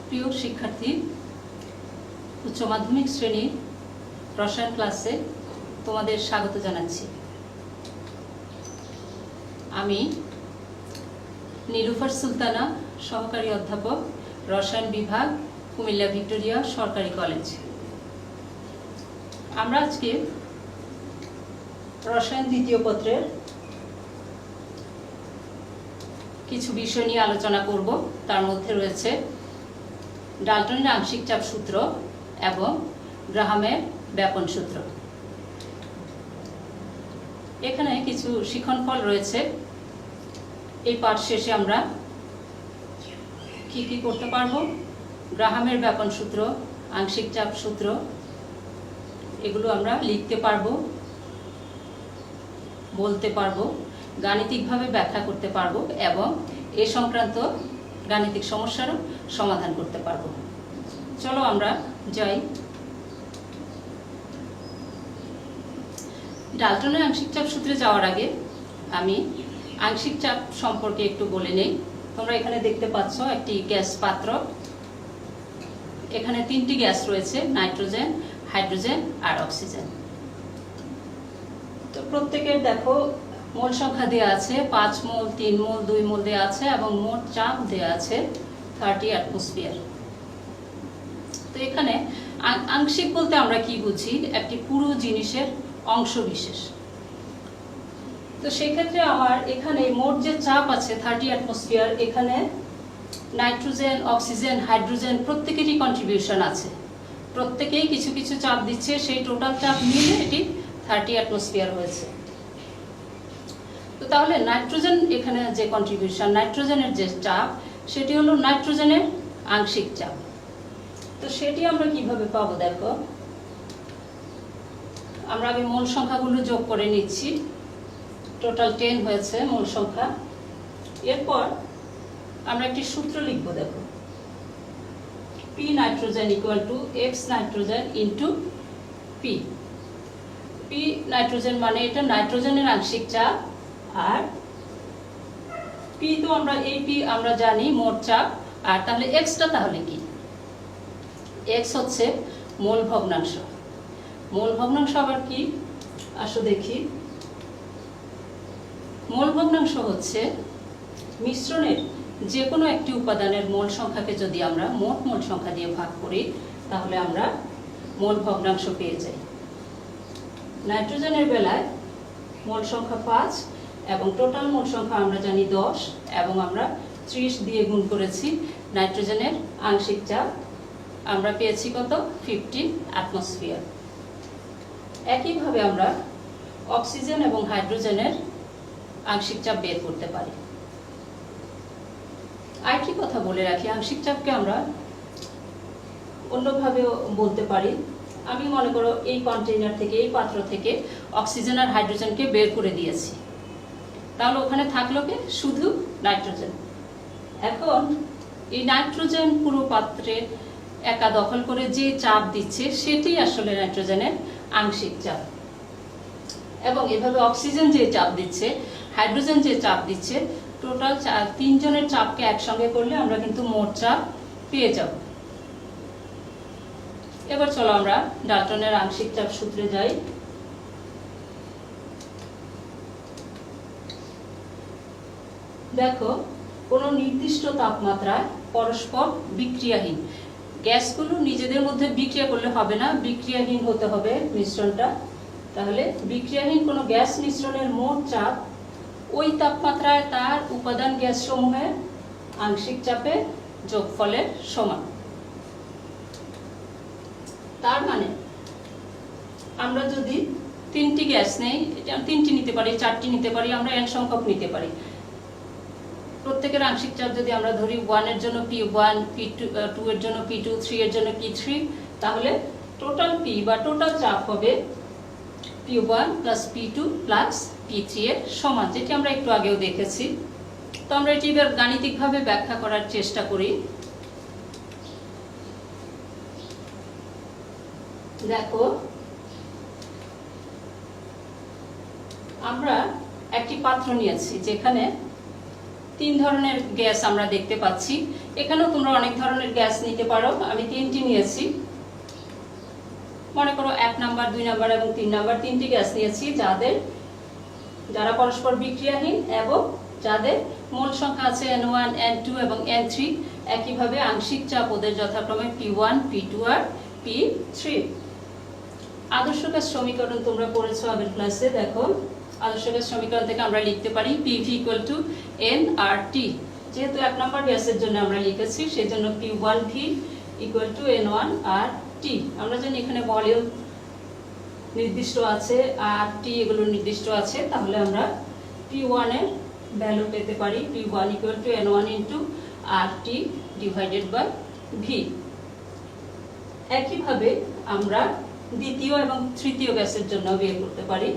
প্রিয় শিক্ষার্থী, উচ্চ মাধ্যমিক শ্রেণীর রসায়ন ক্লাসে তোমাদের স্বাগত জানাচ্ছি। আমি নীলুফার সুলতানা, সহকারী অধ্যাপক, রসায়ন বিভাগ, কুমিল্লা ভিক্টোরিয়া সরকারি কলেজ। আমরা আজকে রসায়ন দ্বিতীয় পত্রের কিছু বিষয় নিয়ে আলোচনা করব। তার মধ্যে রয়েছে ডাল্টনের আংশিক চাপ সূত্র এবং গ্রাহামের ব্যাপন সূত্র। এখানে কিছু শিক্ষণফল রয়েছে। এই পাঠ শেষে আমরা কি করতে পারবো? গ্রাহামের ব্যাপন সূত্র, আংশিক চাপ সূত্র, এগুলো আমরা লিখতে পারবো, বলতে পারবো, গাণিতিকভাবে ব্যাখ্যা করতে পারবো এবং এ সংক্রান্ত গাণিতিক সমস্যারও সমাধান করতে পারবো। চলো আমরা যাই। ডাল্টনের আংশিক চাপ সূত্রে যাওয়ার আগে আমি আংশিক চাপ সম্পর্কে একটু বলে নেই। তোমরা এখানে দেখতে পাচ্ছ একটি গ্যাস পাত্র। এখানে তিনটি গ্যাস রয়েছে, নাইট্রোজেন, হাইড্রোজেন আর অক্সিজেন। তো প্রত্যেকের দেখো মোল সংখ্যা দেওয়া আছে, 5 মোল, 3 মোল, 2 মোল দেওয়া আছে এবং মোট চাপ দেওয়া আছে 30 অ্যাটমসফিয়ার। তো এখানে আংশিক বলতে আমরা কি বুঝি? একটি পুরো জিনিসের অংশ বিশেষ। তো সেই ক্ষেত্রে আমার এখানে মোট যে চাপ আছে 30 অ্যাটমসফিয়ার, এখানে নাইট্রোজেন, অক্সিজেন, হাইড্রোজেন প্রত্যেকেরই কন্ট্রিবিউশন আছে। প্রত্যেকেই কিছু কিছু চাপ দিচ্ছে, সেই টোটাল চাপ মিলে এটি 30 অ্যাটমসফিয়ার হয়েছে। তো তাহলে নাইট্রোজেন এখানে যে কন্ট্রিবিউশন, নাইট্রোজেনের যে চাপ, সেটি হলো নাইট্রোজেনের আংশিক চাপ। তো সেটি আমরা কিভাবে পাবো? দেখো, আমরা আগে মোল সংখ্যাগুলো যোগ করে নিচ্ছি। টোটাল 10 হয়েছে মোল সংখ্যা। এরপর আমরা একটি সূত্র লিখব। দেখো, P nitrogen equal to x nitrogen into P. P nitrogen মানে এটা নাইট্রোজেনের আংশিক চাপ, আর পি তো আমরা এই পি আমরা জানি মোট চাপ। আর তাহলে এক্সটা তাহলে কি? এক্স হচ্ছে মোল ভগ্নাংশ। মোল ভগ্নাংশ আবার কি? আসো দেখি। মোল ভগ্নাংশ হচ্ছে মিশ্রণের যে কোনো একটি উপাদানের মোল সংখ্যাকে যদি আমরা মোট মোল সংখ্যা দিয়ে ভাগ করি, তাহলে আমরা মোল ভগ্নাংশ পেয়ে যাই। নাইট্রোজেনের বেলায় মোল সংখ্যা 5 এবং টোটাল মোল সংখ্যা আমরা জানি 10 এবং আমরা 30 দিয়ে গুণ করেছি। নাইট্রোজেনের আংশিক চাপ আমরা পেয়েছি কত? 50 অ্যাটমসফিয়ার। একইভাবে আমরা অক্সিজেন এবং হাইড্রোজেনের আংশিক চাপ বের করতে পারি। আরেকটি কথা বলে রাখি, আংশিক চাপকে আমরা অন্যভাবেও বলতে পারি। আমি মনে করো এই কন্টেইনার থেকে, এই পাত্র থেকে অক্সিজেন আর হাইড্রোজেনকে বের করে দিয়েছি, তাহলে ওখানে থাকলো কি? শুধু নাইট্রোজেন। এখন এই নাইট্রোজেন পুরো পাত্রে একা দখল করে যে চাপ দিচ্ছে, সেটি আসলে নাইট্রোজেনের আংশিক চাপ। এবং এভাবে অক্সিজেন যে চাপ দিচ্ছে, হাইড্রোজেন যে চাপ দিচ্ছে, টোটাল তিনজনের চাপকে একসঙ্গে করলে আমরা কিন্তু মোট চাপ পেয়ে যাব। এবার চলো আমরা ডাল্টনের আংশিক চাপ সূত্রে যাই। দেখো, কোনো নির্দিষ্ট তাপমাত্রায় পরস্পর বিক্রিয়াহীন গ্যাসগুলো নিজেদের মধ্যে বিক্রিয়া করলে হবে না, বিক্রিয়াহীন হতে হবে মিশ্রণটা। তাহলে বিক্রিয়াহীন কোনো গ্যাস মিশ্রণের মোট চাপ ওই তাপমাত্রায় তার উপাদান গ্যাস সমূহের আংশিক চাপের যোগফলের সমান। তার মানে আমরা যদি 3টি গ্যাস নেই, 3টি নিতে পারি, 4টি নিতে পারি, আমরা n সংখ্যক নিতে পারি। প্রত্যেকের আংশিক চাপ যদি আমরা ধরি 1 এর জন্য P1, P2 এর জন্য P2, 3 এর জন্য P3, তাহলে টোটাল P বা টোটাল চাপ হবে P1 plus P2 plus P3 এর সমান, যেটি আমরা একটু আগেও দেখেছি। তো আমরা এটি এবার গাণিতিকভাবে ব্যাখ্যা করার চেষ্টা করি। দেখো, আমরা একটি পাত্র নিয়েছি যেখানে 3 ধরনের গ্যাস আমরা দেখতে পাচ্ছি। এখানেও তোমরা অনেক ধরনের গ্যাস নিতে পারো, আমি 3টি নিয়েছি। মনে করো 1 নাম্বার, 2 নাম্বার এবং 3 নাম্বার 3টি গ্যাস নিয়েছি, যারা পরস্পর বিক্রিয়াহীন এবং যাদের মোল সংখ্যা আছে N1, N2 এবং N3। একইভাবে আংশিক চাপ ওদের যথাক্রমে P1, P2 আর P3। আদর্শ গ্যাস সমীকরণ তোমরা পড়েছো আগের ক্লাসে। দেখো, আদর্শ গ্যাস সমীকরণ থেকে আমরা লিখতে পারি PV = nRT। যেহেতু 1 নম্বর গ্যাসের জন্য আমরা লিখেছি, সেজন্য P1V = N1RT। আমরা জানি এখানে ভলিউম নির্দিষ্ট আছে আর টি এগুলো নির্দিষ্ট আছে, তাহলে আমরা P1 এর ভ্যালু পেতে পারি P1 = N1 × RT / V। একইভাবে আমরা দ্বিতীয় এবং তৃতীয় গ্যাসের জন্য বের করতে পারি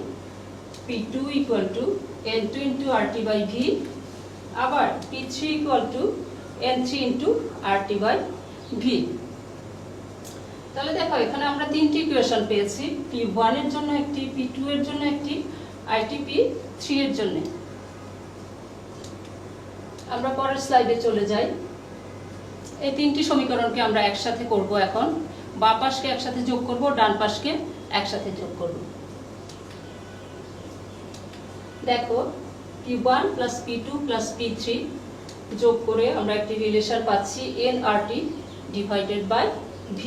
P2 = N2 × RT / V। আবার P3 = N3 × RT / V। তাহলে দেখো, এখানে আমরা 3টি ইকুয়েশন পেয়েছি, P1 এর জন্য একটি, P2 এর জন্য একটি, আর P3 এর জন্য। আমরা পরের স্লাইডে চলে যাই। এই 3টি সমীকরণকে আমরা একসাথে করব। এখন বাম পাশকে একসাথে যোগ করব, ডান পাশকে একসাথে যোগ করব। দেখো, P1 + P2 + P3 যোগ করে আমরা একটি রিলেশন পাচ্ছি nRT / V,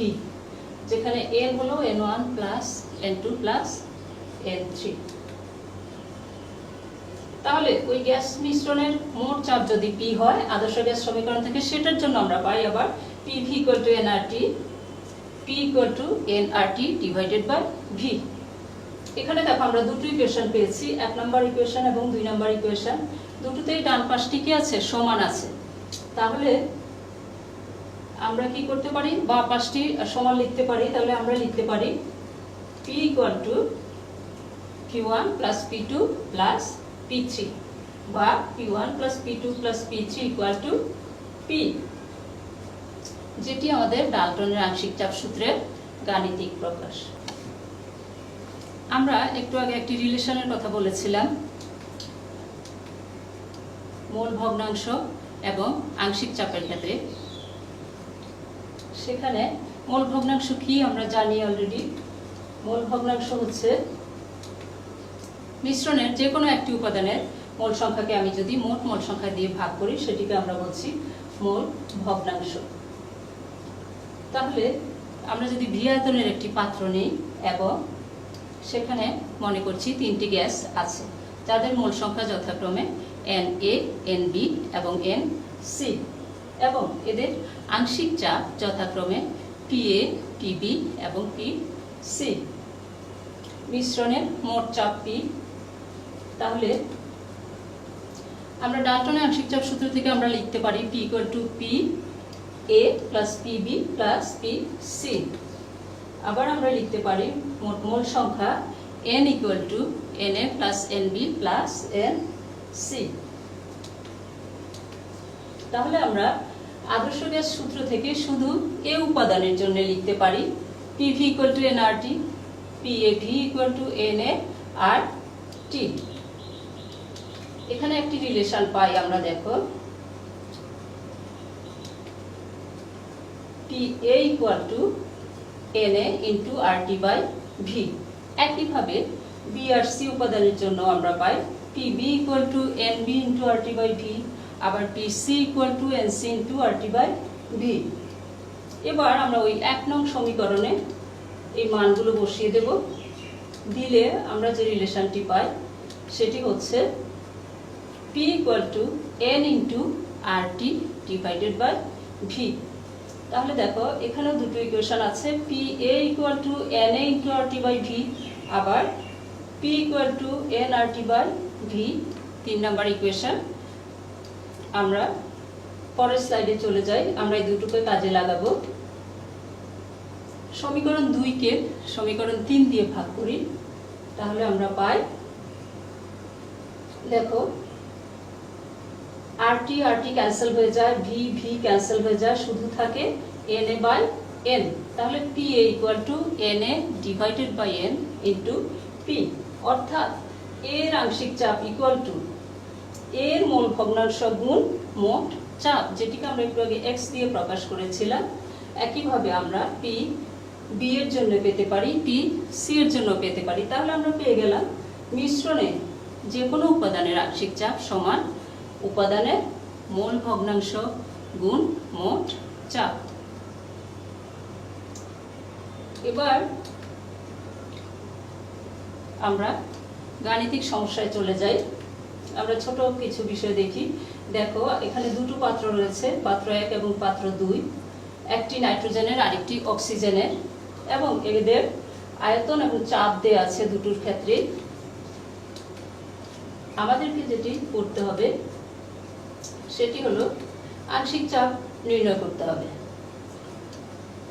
যেখানে n হলো N1 + N2 + N3। তাহলে ওই গ্যাস মিশ্রণের মোট চাপ যদি P হয় আদর্শ গ্যাস সমীকরণ থেকে, সেটার জন্য আমরা পাই আবার PV = nRT, P = nRT / V। এখানে দেখো, আমরা দুটো ইকুয়েশন পেয়েছি, 1 নম্বর ইকুয়েশন এবং 2 নম্বর ইকুয়েশন। দুটোতেই ডান পাশটি কি আছে? সমান আছে। তাহলে আমরা কি করতে পারি? বাম পাশটি সমান লিখতে পারি। তাহলে আমরা লিখতে পারি P = P1 + P2 + P3 বা P1 + P2 + P3 = P, যেটি আমাদের ডাল্টনের আংশিক চাপ সূত্রের গাণিতিক প্রকাশ। আমরা একটু আগে একটি রিলেশনের কথা বলেছিলাম, মোল ভগ্নাংশ এবং আংশিক চাপের ক্ষেত্রে। সেখানে মোল ভগ্নাংশ কি আমরা জানি অলরেডি। মোল ভগ্নাংশ হচ্ছে মিশ্রণের যে কোনো একটি উপাদানের মোল সংখ্যাকে আমি যদি মোট মোল সংখ্যা দিয়ে ভাগ করি, সেটিকে আমরা বলছি মোল ভগ্নাংশ। তাহলে আমরা যদি ভি আয়তনের একটি পাত্র নিই এবং সেখানে মনে করছি 3টি গ্যাস আছে, যাদের মোল সংখ্যা যথাক্রমে Na, Nb এবং Nc, এবং এদের আংশিক চাপ যথাক্রমে Pa, Pb এবং Pc। মিশ্রণের মোট চাপ P। তাহলে আমরা ডাল্টনের আংশিক চাপ সূত্র থেকে আমরা লিখতে পারি P = Pa + Pb + Pc। আবার আমরা লিখতে পারি মোট মোল সংখ্যা N = Na + Nb + Nc। তাহলে আমরা আদর্শ গ্যাস সূত্র থেকে শুধু এ উপাদানের জন্য লিখতে পারি PV = nRT, PAV = NaRT। এখানে একটি রিলেশন পাই আমরা। দেখো, PA = Na × RT / V। একইভাবে B আর C উপাদানের জন্য আমরা পাই PB = NB × RT / V, আবার PC = NC × RT / V। এবার আমরা ওই 1 নং সমীকরণে এই মানগুলো বসিয়ে দেব। দিলে আমরা যে রিলেশনটি পাই সেটি হচ্ছে P = N × RT / V। তাহলে দেখো, এখানেও দুটো ইকুয়েশন আছে, PA = Na × RT / V, আবার P = nRT / V, 3 নম্বর ইকুয়েশন। আমরা পরের স্লাইডে চলে যাই। আমরা এই দুটোকে কাজে লাগাবো। সমীকরণ 2 কে সমীকরণ 3 দিয়ে ভাগ করি, তাহলে আমরা পাই, দেখো, RT ক্যান্সেল হয়ে যায়, V ক্যান্সেল হয়ে যায়, শুধু থাকে Na/N। তাহলে PA = Na / N × P, অর্থাৎ এর আংশিক চাপ এর মোল ভগ্নাংশ গুণ মোট চাপ, যেটিকে আমরা একটু আগে x দিয়ে প্রকাশ করেছিলাম, একইভাবে আমরা p b এর জন্য পেতে পারি, p c এর জন্য পেতে পারি। তাহলে আমরা পেয়ে গেলাম মিশ্রণে যে কোনো উপাদানের আংশিক চাপ সমান উপাদানের মোল ভগ্নাংশ গুণ মোট চাপ। এবার আমরা গাণিতিক সমস্যায় চলে যাই। আমরা ছোট কিছু বিষয় দেখি। দেখো, এখানে দুটো পাত্র রয়েছে, পাত্র 1 এবং পাত্র 2, একটি নাইট্রোজেনের আরেকটি অক্সিজেনের, এবং এদের আয়তন এবং চাপ দেয়া আছে দুটোর ক্ষেত্রে। আমাদেরকে যেটি করতে হবে সেটি হলো আংশিক চাপ নির্ণয় করতে হবে।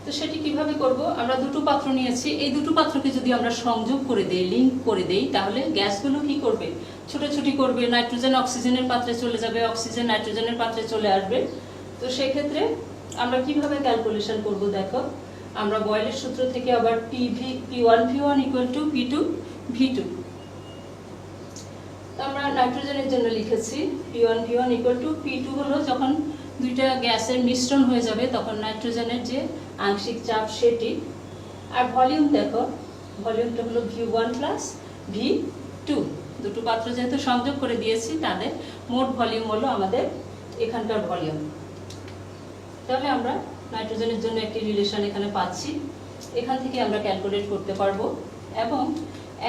তো সেটি কিভাবে করব? আমরা দুটো পাত্র নিয়েছি, এই দুটো পাত্রকে যদি আমরা সংযোগ করে দেই, লিংক করে দেই, তাহলে গ্যাসগুলো কি করবে? ছোটাছুটি করবে, নাইট্রোজেন অক্সিজেনের পাত্রে চলে যাবে, অক্সিজেন নাইট্রোজেনের পাত্রে চলে আসবে। তো সেক্ষেত্রে আমরা কিভাবে ক্যালকুলেশন করব? দেখো, আমরা বয়েলের সূত্র থেকে আবার P1V1 = P2V2। তো আমরা নাইট্রোজেনের জন্য লিখেছি P1V1 = P2 হলো যখন দুইটা গ্যাসের মিশ্রণ হয়ে যাবে তখন নাইট্রোজেনের যে আংশিক চাপ সেটি। আর ভলিউম দেখো, ভলিউমটা হলো V1 + V2। দুটো পাত্র যেহেতু সংযোগ করে দিয়েছি, তাদের মোট ভলিউম হলো আমাদের এখানকার ভলিউম। তাহলে আমরা নাইট্রোজেনের জন্য একটি রিলেশন এখানে পাচ্ছি, এখান থেকে আমরা ক্যালকুলেট করতে পারবো, এবং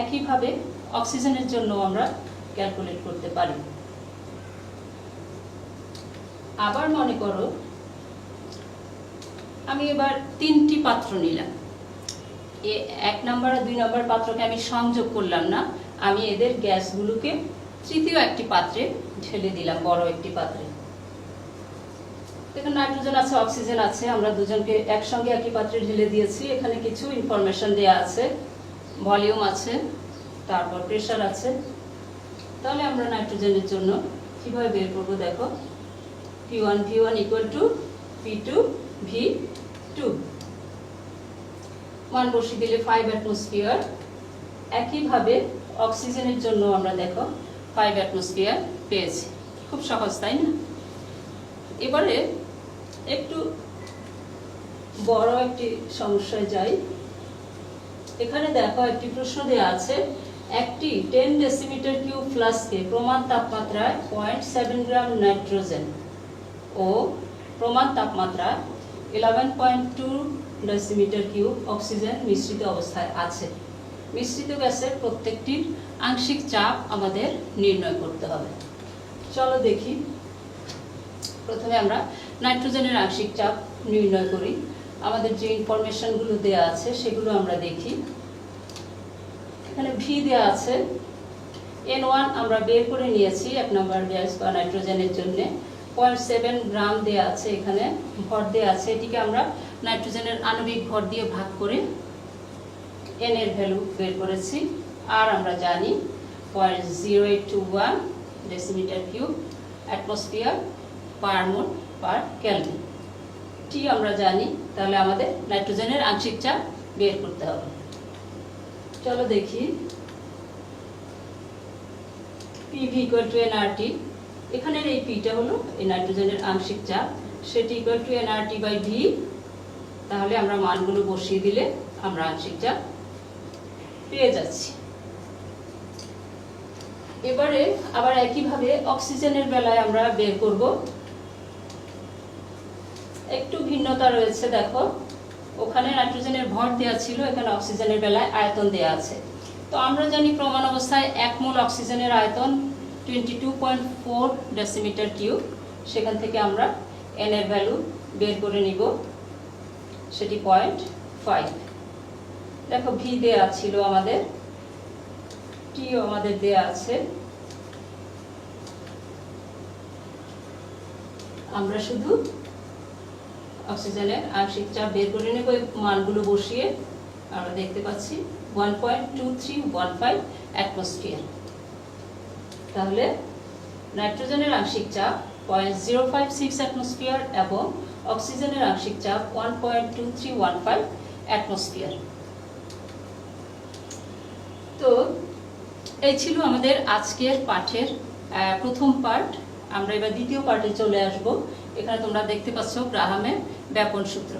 একইভাবে অক্সিজেনের জন্য আমরা ক্যালকুলেট করতে পারি। আবার মনে করো আমি এবার তিনটি পাত্র নিলাম, 1 নম্বর আর 2 নম্বর পাত্রকে আমি সংযোগ করলাম না, আমি এদের গ্যাসগুলোকে তৃতীয় একটি পাত্রে ঢেলে দিলাম, বড় একটি পাত্রে। এখানে নাইট্রোজেন আছে, অক্সিজেন আছে, আমরা দুজনকে একসঙ্গে একই পাত্রে ঢেলে দিয়েছি। এখানে কিছু ইনফরমেশন দেয়া আছে, ভলিউম আছে, তারপর প্রেসার আছে। তাহলে আমরা নাইট্রোজেনের জন্য কিভাবে বের করব? দেখো, P1V1 = P2V2, মান বসিয়ে দিলে 5 অ্যাটমসফিয়ার। একইভাবে অক্সিজেনের জন্য আমরা দেখো 5 অ্যাটমসফিয়ার পেয়েছি। খুব সহজ, তাই না? এবারে একটু বড় একটি সমস্যায় যাই। এখানে দেখো একটি প্রশ্ন দেওয়া আছে, একটি 10 ডেসিমিটার কিউব ফ্লাস্কে প্রমাণ তাপমাত্রায় 0.7 গ্রাম নাইট্রোজেন ও প্রমাণ তাপমাত্রায় 11.2 ডেসিমিটার কিউব অক্সিজেন মিশ্রিত অবস্থায় আছে। মিশ্রিত গ্যাসের প্রত্যেকটির আংশিক চাপ আমাদের নির্ণয় করতে হবে। চলো দেখি, প্রথমে আমরা নাইট্রোজেনের আংশিক চাপ নির্ণয় করি। আমাদের যে ইনফরমেশনগুলো দেয়া আছে সেগুলো আমরা দেখি। এখানে V দেয়া আছে, N1 আমরা বের করে নিয়েছি 1 নম্বর গ্যাস বা নাইট্রোজেনের জন্য, 0.7 গ্রাম দেয়া আছে, এখানে ভর দেয়া আছে। এটিকে আমরা নাইট্রোজেনের আণবিক ভর দিয়ে ভাগ করে N এর ভ্যালু বের করেছি। আর আমরা জানি 0.0821 ডেসিমিটার কিউব অ্যাটমসফিয়ার পার মোল পার কেলভিন। টি আমরা জানি, তাহলে আমাদের নাইট্রোজেনের আংশিক চাপ বের করতে হবে। চলো দেখি, PV = nRT। এখানের এই পিটা হলো এই নাইট্রোজেনের আংশিক চাপ, সেটি = nRT/V। তাহলে আমরা মানগুলো বসিয়ে দিলে আমরা আংশিক চাপ পেয়ে যাচ্ছি। এবারে আবার একইভাবে অক্সিজেনের বেলায় আমরা বের করব। একটু ভিন্নতা রয়েছে, দেখো, ওখানে নাইট্রোজেনের ভর দেওয়া ছিল, এখানে অক্সিজেনের বেলায় আয়তন দেওয়া আছে। তো আমরা জানি প্রমাণ অবস্থায় 1 মোল অক্সিজেনের আয়তন 22.4 ডেসিমিটার কিউব। সেখান থেকে আমরা N এর ভ্যালু বের করে নিব, সেটি 0.5। দেখো, V দেয়া ছিল আমাদের, T আমাদের দেয়া আছে। আমরা শুধু অক্সিজেনের আংশিক চাপ বের করে নেব, মানগুলো বসিয়ে আমরা দেখতে পাচ্ছি 1.2315 অ্যাটমসফিয়ার। তাহলে নাইট্রোজেনের আংশিক চাপ 0.056 অ্যাটমসফিয়ার এবং অক্সিজেনের আংশিক চাপ 1.2315 অ্যাটমসফিয়ার। তো এই ছিল আমাদের আজকের পাঠের প্রথম পার্ট। আমরা এবার দ্বিতীয় পার্টে চলে আসব। এখানে তোমরা দেখতে পাচ্ছ গ্রাহামের ব্যাপন সূত্র।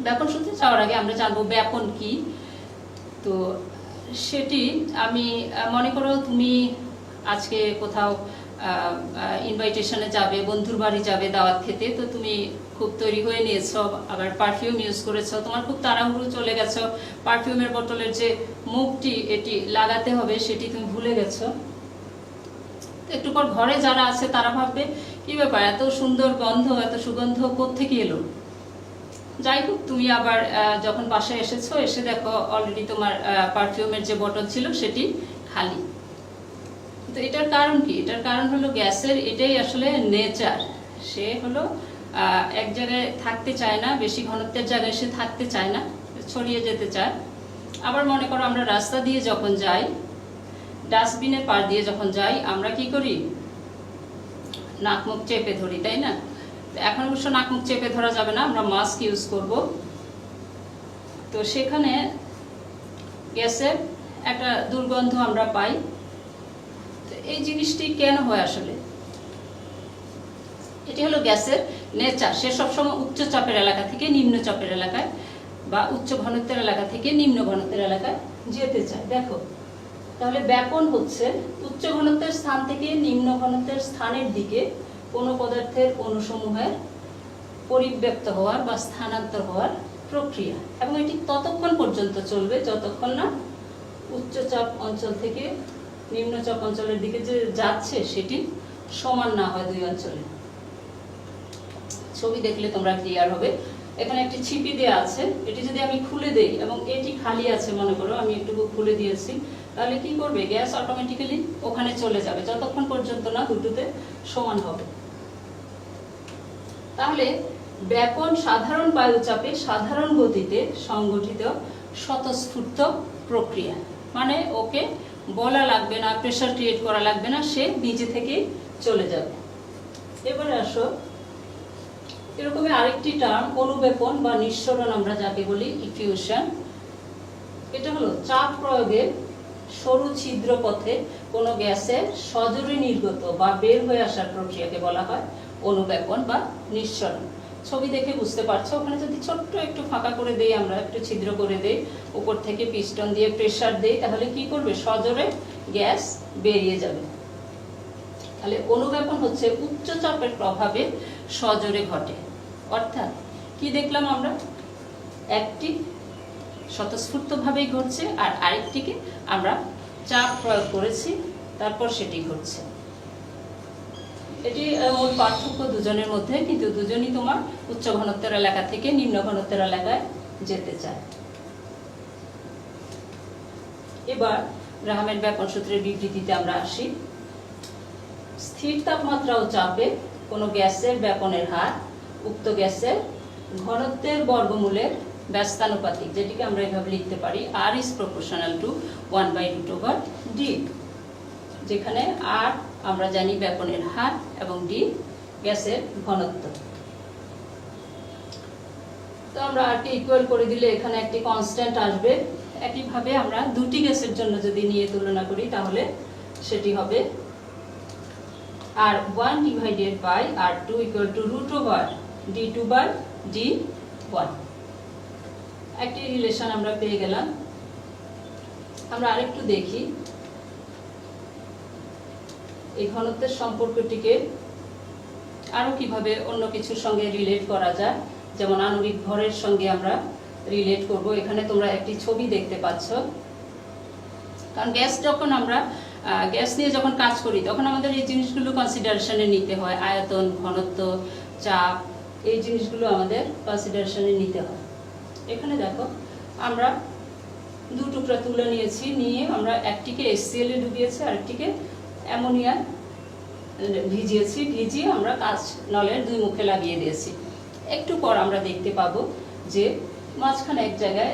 ব্যাপন সূত্রে যাওয়ার আগে আমরা জানবো ব্যাপন কি। তো সেটি আমি মনে করো তুমি আজকে কোথাও ইনভাইটেশনে যাবে, বন্ধুর বাড়ি যাবে দাওয়াত খেতে, তো তুমি খুব তৈরি হয়ে নিয়েছো, আবার পারফিউম ইউজ করেছো, তোমার খুব তাড়াহুড়ো চলে গেছো, পারফিউমের বোতলের যে মুখটি এটি লাগাতে হবে সেটি তুমি ভুলে গেছো। একটু পর ঘরে যারা আছে তারা ভাববে কি ব্যাপার, এত সুন্দর গন্ধ, এত সুগন্ধ কোত্থেকে এলো। যাই হোক, তুমি আবার যখন বাসায় এসেছো, এসে দেখো অলরেডি তোমার পারফিউমের যে বোতল ছিল সেটি খালি। তো এটার কারণ কি? এটার কারণ হলো গ্যাসের এটাই আসলে নেচার। সে হলো এক জায়গায় থাকতে চায় না, বেশি ঘনত্বের জায়গায় সে থাকতে চায় না, ছড়িয়ে যেতে চায়। আবার মনে করো আমরা রাস্তা দিয়ে যখন যাই, ডাস্টবিনের পার দিয়ে যখন যাই, আমরা কি করি? নাক মুখ চেপে ধরি, তাই না? এখন অবশ্য নাক মুখ চেপে ধরা যাবে না, আমরা মাস্ক ইউজ করব। তো সেখানে গ্যাসের একটা দুর্গন্ধ আমরা পাই। তো এই জিনিসটি কেন হয় আসলে? এটি হলো গ্যাসের নেচার। সে সবসময় উচ্চ চাপের এলাকা থেকে নিম্ন চাপের এলাকায় বা উচ্চ ঘনত্বের এলাকা থেকে নিম্ন ঘনত্বের এলাকায় যেতে চায়। দেখো, তাহলে ব্যাপন হচ্ছে উচ্চ ঘনত্বের স্থান থেকে নিম্ন ঘনত্বের স্থানের দিকে কোনো পদার্থের অণুসমূহের পরিব্যাপ্ত হওয়ার বা স্থানান্তর হওয়ার প্রক্রিয়া, এবং এটি ততক্ষণ পর্যন্ত চলবে যতক্ষণ না উচ্চচাপ অঞ্চল থেকে নিম্নচাপ অঞ্চলের দিকে যে যাচ্ছে সেটি সমান না হয় দুই অঞ্চলে। ছবি দেখলে তোমরা ক্লিয়ার হবে। এখানে একটি ছিপি দেওয়া আছে, এটি যদি আমি খুলে দেই এবং এটি খালি আছে, মনে করো আমি একটু খুলে দিয়েছি, তাহলে কি করবে? গ্যাস অটোমেটিক্যালি ওখানে চলে যাবে যতক্ষণ পর্যন্ত না দুটোতে সমান হবে। তাহলে ব্যাপন সাধারণ বায়ুচাপে সাধারণ গতিতে সংগঠিত স্বতঃস্ফূর্ত প্রক্রিয়া, মানে ওকে বলা লাগবে না, প্রেসার ক্রিয়েট করা লাগবে না, সে নিজে থেকে চলে যাবে। এবারে আসো, এরকমই আরেকটি টার্ম অনুব্যাপন বা নিঃসরণ, আমরা যাকে বলি ইফিউশন। এটা হলো চাপ প্রয়োগে সরু ছিদ্র পথে কোনো গ্যাসের সজোরে নির্গত বা বের হয়ে আসার প্রক্রিয়াকে বলা হয় অনুব্যাপন বা নিঃসরণ। ছবি দেখে বুঝতে পারছো, ওখানে যদি ছোট্ট একটু ফাঁকা করে দেই, আমরা একটু ছিদ্র করে দেই, উপর থেকে পিস্টন দিয়ে প্রেসার দেই, তাহলে কি করবে? সজোরে গ্যাস বেরিয়ে যাবে। তাহলে অনুব্যাপন হচ্ছে উচ্চ চাপের প্রভাবে সজোরে ঘটে। অর্থাৎ কি দেখলাম আমরা? একটি স্বতঃস্ফূর্তভাবেই ঘটছে আর আরেকটিকে আমরা চাপ প্রয়োগ করেছি, তারপর সেটি ঘটছে। এটি মূল পার্থক্য দুজনের মধ্যে, কিন্তু দুজনই তোমার উচ্চ ঘনত্বের এলাকা থেকে নিম্ন ঘনত্বের এলাকায় যেতে চায়। এবার গ্রাহামের ব্যাপন সূত্রের বিবৃতিতে আমরা আসি। স্থির তাপমাত্রা ও চাপে কোনো গ্যাসের ব্যাপনের হার উক্ত গ্যাসের ঘনত্বের বর্গমূলের ব্যস্তানুপাতিক, যেটিকে আমরা এভাবে লিখতে পারি R is proportional to 1/√/d, যেখানে R আমরা জানি ব্যাপনের হার এবং D গ্যাসের ঘনত্ব। তো আমরা R কে ইকুয়াল করে দিলে এখানে একটি কনস্ট্যান্ট আসবে। একইভাবে আমরা দুটি গ্যাসের জন্য যদি নিয়ে তুলনা করি তাহলে সেটি হবে R1 divided by R2 equal to √d2/d1। একটি রিলেশন আমরা পেয়ে গেলাম। আমরা আরেকটু দেখি এই ঘনত্বের সম্পর্কটিকে আরো কিভাবে অন্য কিছুর সঙ্গে রিলেট করা যায়, যেমন আণবিক ভরের সঙ্গে আমরা রিলেট করব। এখানে তোমরা একটি ছবি দেখতে পাচ্ছ। কারণ গ্যাস যখন আমরা গ্যাস নিয়ে যখন কাজ করি তখন আমাদের এই জিনিসগুলো কনসিডারেশনে নিতে হয়, আয়তন, ঘনত্ব, চাপ, এই জিনিসগুলো আমাদের কনসিডারেশনে নিতে হয়। এখানে দেখো আমরা দু টুকরা তুলে নিয়েছি, নিয়ে আমরা একটিকে HCl এ ডুবিয়েছি আর একটিকে অ্যামোনিয়া ভিজিয়েছি, ভিজিয়ে আমরা কাঁচ নলের দুই মুখে লাগিয়ে দিয়েছি। একটু পর আমরা দেখতে পাবো যে মাঝখানে এক জায়গায়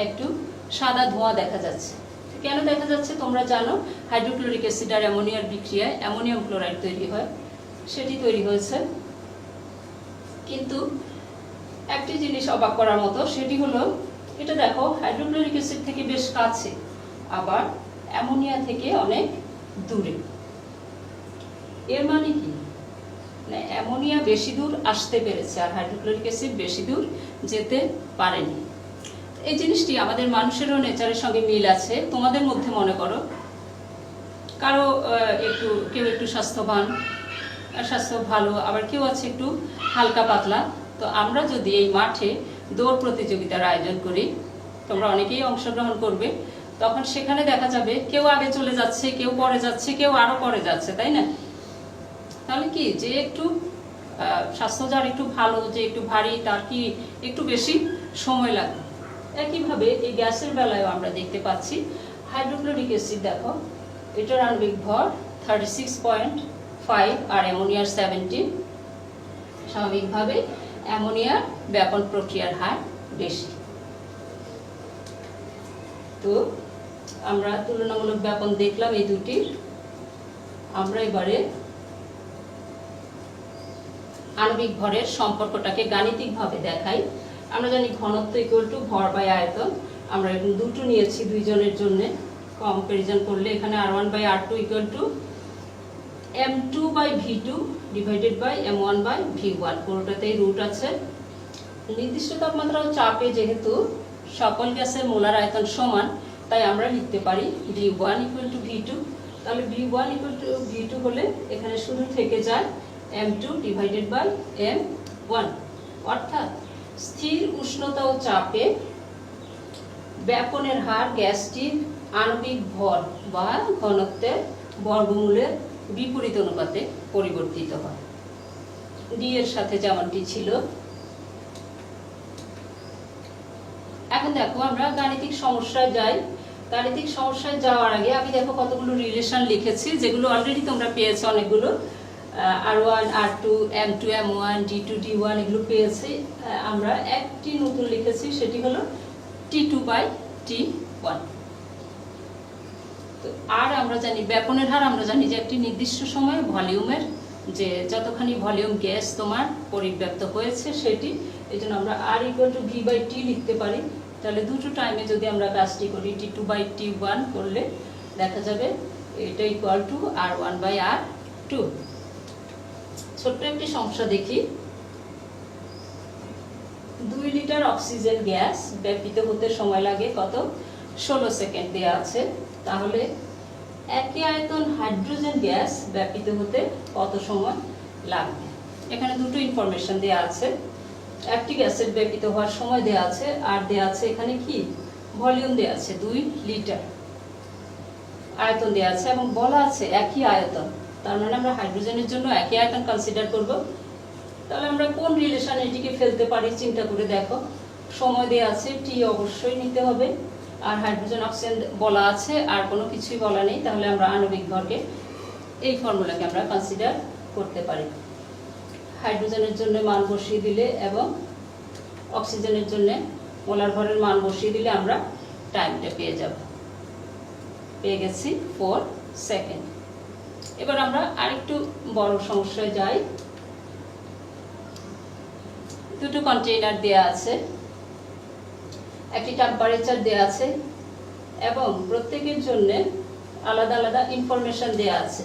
একটু সাদা ধোঁয়া দেখা যাচ্ছে। কেন দেখা যাচ্ছে তোমরা জানো, হাইড্রোক্লোরিক অ্যাসিড আর অ্যামোনিয়ার বিক্রিয়ায় অ্যামোনিয়াম ক্লোরাইড তৈরি হয়, সেটি তৈরি হয়েছে। কিন্তু একটি জিনিস অবাক করার মতো, সেটি হলো এটা দেখো হাইড্রোক্লোরিক অ্যাসিড থেকে বেশ কাছে, আবার অ্যামোনিয়া থেকে অনেক দূরে। এর মানে কি? মানে অ্যামোনিয়া বেশি দূর আসতে পেরেছে আর হাইড্রোক্লোরিক অ্যাসিড বেশি দূর যেতে পারেনি। এই জিনিসটি আমাদের মানুষেরও নেচারের সঙ্গে মিল আছে। তোমাদের মধ্যে মনে করো কারো কেউ একটু স্বাস্থ্যবান, স্বাস্থ্য ভালো, আবার কেউ আছে একটু হালকা পাতলা। তো আমরা যদি এই মাঠে দৌড় প্রতিযোগিতার আয়োজন করি, তোমরা অনেকেই অংশগ্রহণ করবে, তখন সেখানে দেখা যাবে কেউ আগে চলে যাচ্ছে, কেউ পরে যাচ্ছে, কেউ আরো পরে যাচ্ছে, তাই না? তাহলে কি যে একটু স্বাস্থ্য যার একটু ভালো, যে একটু ভারী, তার কি একটু বেশি সময় লাগবে। একইভাবে এই গ্যাসের বেলায়ও আমরা দেখতে পাচ্ছি হাইড্রোক্লোরিক অ্যাসিড, দেখো এটার আণবিক ভর 36.5 আর অ্যামোনিয়ার 17। স্বাভাবিকভাবে অ্যামোনিয়ার ব্যাপন প্রক্রিয়ার হার বেশি। তো আমরা তুলনামূলক ব্যাপন দেখলাম এই দুটির। আমরা এবারে আণবিক ভরের সম্পর্কটাকে গাণিতিকভাবে দেখাই। আমরা জানি ঘনত্ব ইকুয়াল টু ভর বাই আয়তন। আমরা এখন দুটো নিয়েছি দুইজনের জন্য, কম্পারিজন করলে এখানে R1/R2 equal to M2/V2 divided by M1/V1। পুরোটাতেই রুট আছে। নির্দিষ্ট তাপমাত্রা ও চাপে যেহেতু সকল গ্যাসের মোলার আয়তন সমান, তাই আমরা লিখতে পারি V1 ইকুয়াল টু V2। তাহলে V1 ইকুয়াল টু V2 হলে এখানে শুধু থেকে যায় M2 ডিভাইডেড বাই M1। অর্থাৎ স্থির উষ্ণতা ও চাপে ব্যাপনের হার গ্যাসটির আণবিক ভর বা ঘনত্বের বর্গমূলের বিপরীত অনুপাতে পরিবর্তিত হয়। ডি এর সাথে যেমনটি ছিল। এখন দেখো আমরা গাণিতিক সমস্যায় যাই। গাণিতিক সমস্যায় যাওয়ার আগে আমি দেখো কতগুলো রিলেশন লিখেছি, যেগুলো অলরেডি তোমরা পেয়েছো অনেকগুলো। R1, R2, M2, M1, D2, D1 এগুলো পেয়েছি। আমরা একটি নতুন লিখেছি, সেটি হলো T2/T1। তো আর আমরা জানি ব্যাপনের হার, আমরা জানি যে একটি নির্দিষ্ট সময়ে ভলিউমের যে যতখানি ভলিউম গ্যাস তোমার পরিব্যাপ্ত হয়েছে সেটি, এই জন্য আমরা R ইকুয়াল টু V/T লিখতে পারি। তাহলে দুটো টাইমে যদি আমরা কাজটি করি, T2/T1 করলে দেখা যাবে এটা ইকুয়াল টু R1/R2। ছোট্ট একটি সমস্যা দেখি। 2 লিটার অক্সিজেন গ্যাস ব্যাপিত হতে সময় লাগে কত? 16 সেকেন্ড দেওয়া আছে। তাহলে একই আয়তন হাইড্রোজেন গ্যাস ব্যাপিত হতে কত সময় লাগবে? এখানে দুটো ইনফরমেশন দেওয়া আছে। একটি গ্যাসের ব্যাপিত হওয়ার সময় দেওয়া আছে, আর দেওয়া আছে এখানে কি ভলিউম দেওয়া আছে 2 লিটার, আয়তন দেওয়া আছে এবং বলা আছে একই আয়তন। তার মানে আমরা হাইড্রোজেনের জন্য একই আয়তন কনসিডার করব। তাহলে আমরা কোন রিলেশন এটিকে ফেলতে পারি চিন্তা করে দেখো। সময় দেওয়া আছে, টি অবশ্যই নিতে হবে, আর হাইড্রোজেন অক্সিজেন বলা আছে, আর কোনো কিছুই বলা নেই। তাহলে আমরা আণবিক ভরকে এই ফর্মুলাকে আমরা কনসিডার করতে পারি। হাইড্রোজেনের জন্য মান বসিয়ে দিলে এবং অক্সিজেনের জন্য মোলার ভরের মান বসিয়ে দিলে আমরা টাইমটা পেয়ে গেছি 4 সেকেন্ড। এবার আমরা আরেকটু বড় সমস্যায় যাই। দুটো কন্টেইনার দেয়া আছে, একটি টেম্পারেচার দেয়া আছে এবং প্রত্যেকের জন্য আলাদা আলাদা ইনফরমেশন দেয়া আছে।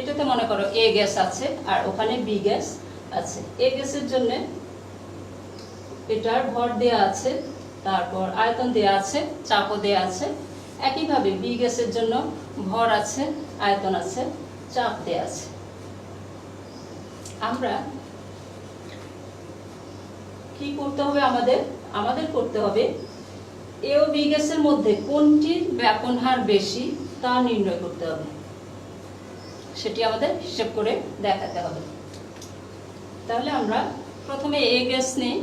এটাতে মনে করো এ গ্যাস আছে আর ওখানে বি গ্যাস আছে। এ গ্যাসের জন্য এটার ভর দেয়া আছে, তারপর আয়তন দেয়া আছে, চাপও দেয়া আছে। একইভাবে বি গ্যাসের জন্য ভর আছে, আয়তন আছে, চাপ দেয়া আছে। আমরা কি করতে হবে? আমাদের করতে হবে এ ও বি গ্যাসের মধ্যে কোনটির ব্যাপন হার বেশি তা নির্ণয় করতে হবে। সেটি আমাদের হিসেব করে দেখাতে হবে। তাহলে আমরা প্রথমে এ গ্যাস নেই।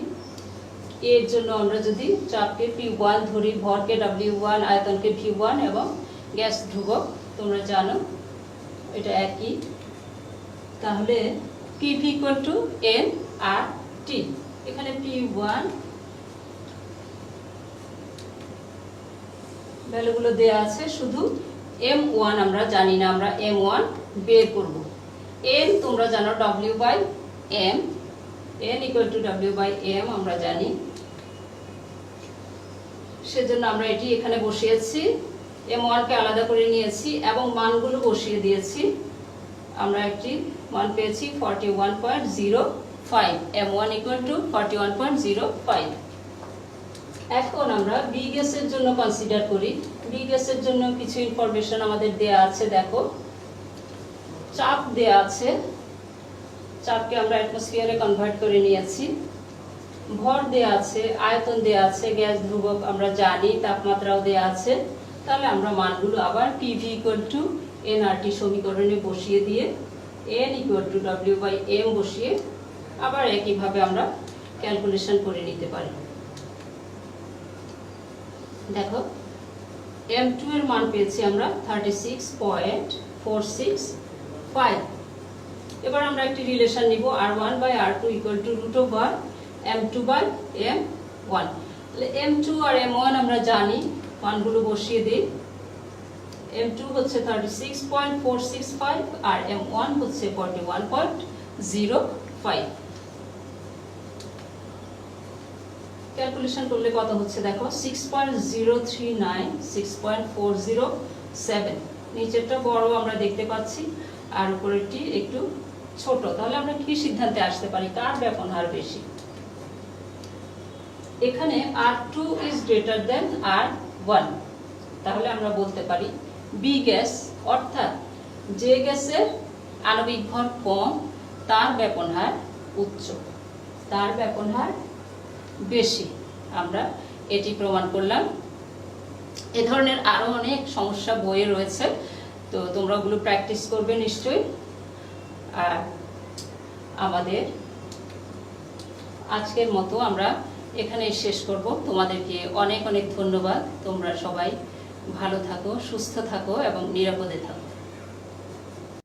এর জন্য আমরা যদি চাপকে P1 ধরি, ভরকে W1, আয়তনকে V1 এবং গ্যাস ধ্রুবক তোমরা জানো এটা একই। তাহলে PV ইকুয়াল টু N আর T। এখানে P1 ভ্যালুগুলো দেওয়া আছে, শুধু M1 আমরা জানি না, আমরা M1 বের করব। N তোমরা জানো W/M, N equal to W/M আমরা জানি, সেজন্য আমরা এটি এখানে বসিয়েছি। M1 কে আলাদা করে নিয়েছি এবং মানগুলো বসিয়ে দিয়েছি। আমরা একটি মান পেয়েছি 41.05, m1 ইকুয়াল টু 41.05। এখন আমরা বি গ্যাসের জন্য কনসিডার করি। বি গ্যাসের জন্য কিছু ইনফরমেশন আমাদের দেয়া আছে। দেখো, চাপ দেয়া আছে, চাপকে আমরা অ্যাটমসফিয়ারে কনভার্ট করে নিয়েছি। ভর দেয়া আছে, আয়তন দেয়া আছে, গ্যাস ধ্রুবক আমরা জানি, তাপমাত্রাও দেয়া আছে। তাহলে আমরা মানগুলো আবার পিভি ইকুয়াল টু এনআরটি সমীকরণে বসিয়ে দিয়ে N equal to W by M বসিয়ে আবার একইভাবে আমরা ক্যালকুলেশন করে নিতে পারি। দেখো, M2 এর মান পেয়েছি আমরা 36.465। এবার আমরা একটি রিলেশন নিব, R1 by R2 equal to root over M2 by M1। তাহলে M2 আর M1 আমরা জানি, মানগুলো বসিয়ে দিই। M2 হচ্ছে 36.465 আর M1 হচ্ছে 41.05। ক্যালকুলেশন করলে কত হচ্ছে দেখো, 6.039, 6.407। নিচেরটা বড় আমরা দেখতে পাচ্ছি আর উপরেরটি একটু ছোট। তাহলে আমরা কি সিদ্ধান্তে আসতে পারি, কার ব্যবহার বেশি? এখানে R2 is greater than R1। তাহলে আমরা বলতে পারি বি গ্যাস, অর্থাৎ যে গ্যাসের আণবিক ভর কম তার ব্যবহার উচ্চ, তার ব্যবহার বেশি। আমরা এটি প্রমাণ করলাম। এ ধরনের আরো অনেক সমস্যা বইয়ে রয়েছে, তো তোমরা ওগুলো প্র্যাকটিস করবে নিশ্চয়ই। আর আমাদের আজকের মতো আমরা এখানেই শেষ করব। তোমাদেরকে অনেক অনেক ধন্যবাদ। তোমরা সবাই ভালো থাকো, সুস্থ থাকো এবং নিরাপদে থাকো।